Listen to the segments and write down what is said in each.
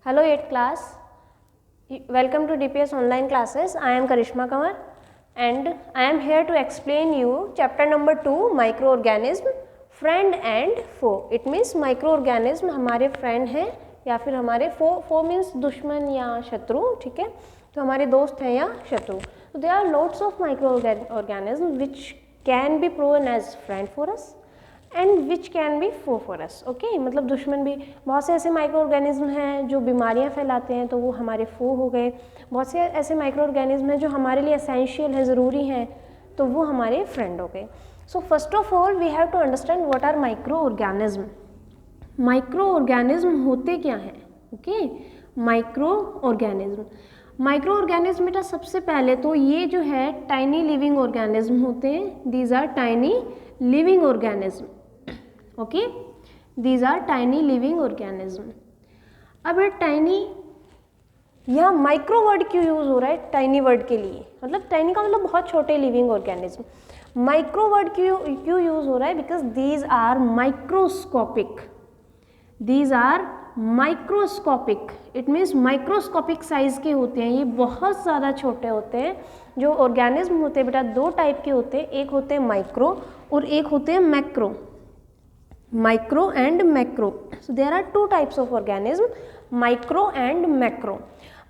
Hello 8th class, welcome to DPS online classes. I am Karishma Kanwar and I am here to explain you chapter number 2 microorganism friend and foe. It means microorganism हमारे friend हैं या फिर हमारे foe means दुश्मन या शत्रु, ठीक है, तो हमारे दोस्त हैं या शत्रु. So there are lots of microorganisms which can be proven as friend for us and which can be for for us. Okay, मतलब दुश्मन भी. बहुत से ऐसे माइक्रो ऑर्गेनिज्म हैं जो बीमारियां फैलाते हैं तो वो हमारे फो हो गए. बहुत से ऐसे माइक्रो ऑर्गेनिज्म हैं जो हमारे लिए एसेंशियल हैं, ज़रूरी हैं, तो वो हमारे फ्रेंड हो गए. So first of all we have to understand what are microorganism. Microorganism होते क्या हैं? Okay, microorganism. Microorganism बेटा सबसे पहले तो ये जो है टाइनी लिविंग ऑर्गेनिज्म होते हैं. These are tiny living organism. Okay, these are tiny living organism. अब ये टाइनी, यहाँ माइक्रो वर्ड क्यों यूज हो रहा है टाइनी वर्ड के लिए? मतलब टाइनी का मतलब बहुत छोटे लिविंग ऑर्गेनिज्म. माइक्रो वर्ड क्यों यूज हो रहा है? Because these are microscopic. These are microscopic. It means microscopic size के होते हैं, ये बहुत ज़्यादा छोटे होते हैं. जो ऑर्गेनिज्म होते हैं बेटा दो टाइप के होते हैं, एक होते हैं माइक्रो और एक होते हैं macro. Micro and macro. So there are two types of organism, micro and macro.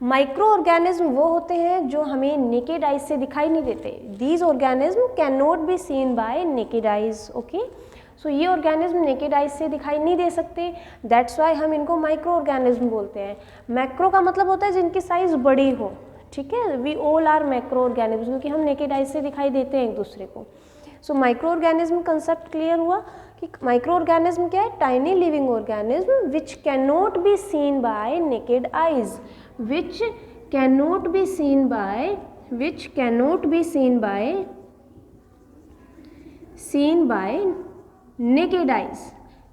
Microorganism वो होते हैं जो हमें नेकेड आइज से दिखाई नहीं देते. These organism can not be seen by naked eyes. Okay, so ये ऑर्गेनिज्म नेकेड आइज से दिखाई नहीं दे सकते, दैट्स वाई हम इनको माइक्रो ऑर्गेनिज्म बोलते हैं. मैक्रो का मतलब होता है जिनकी साइज बड़ी हो, ठीक है. We all are macro organism क्योंकि हम नेकेड आइज से दिखाई देते हैं एक दूसरे को. सो माइक्रो ऑर्गेनिज्म कंसेप्ट क्लियर हुआ कि माइक्रो ऑर्गेनिज्म क्या है? Tiny living organism which can not be seen by naked eyes. Which can not be seen by, which can not be seen by naked eyes.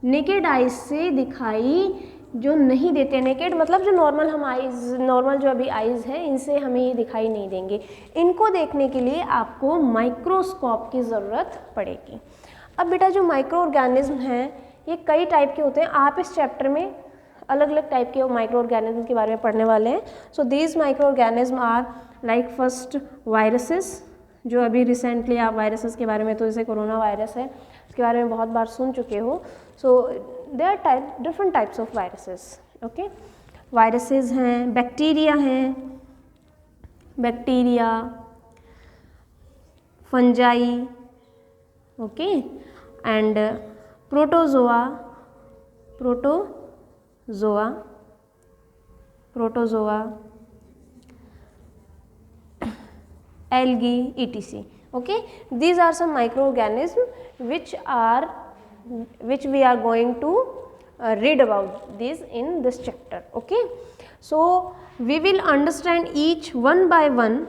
Naked eyes से दिखाई जो नहीं देते. Naked मतलब जो नॉर्मल हम आइज, नॉर्मल जो अभी आइज है इनसे हमें ये दिखाई नहीं देंगे. इनको देखने के लिए आपको माइक्रोस्कोप की ज़रूरत पड़ेगी. अब बेटा जो माइक्रो ऑर्गेनिज्म हैं ये कई टाइप के होते हैं. आप इस चैप्टर में अलग अलग टाइप के माइक्रो ऑर्गेनिज्म के बारे में पढ़ने वाले हैं. So these microorganism are like first viruses. जो अभी रिसेंटली आप वायरसेस के बारे में, तो जैसे कोरोना वायरस है उसके बारे में बहुत बार सुन चुके हो. So there are different types of viruses. Okay, viruses हैं, बैक्टीरिया हैं, bacteria, fungi, okay, and protozoa, algae, etc. Okay, these are some microorganisms which we are going to read about these in this chapter. Okay, so we will understand each one by one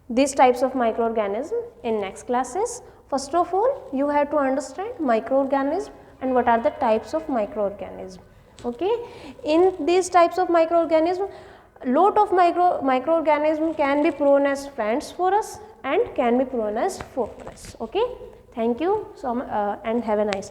these types of microorganisms in next classes. First of all, you have to understand microorganism and what are the types of microorganism. Okay, in these types of microorganism, lot of microorganism can be proven as friends for us and can be proven as foe for us. Okay, thank you so much and have a nice day.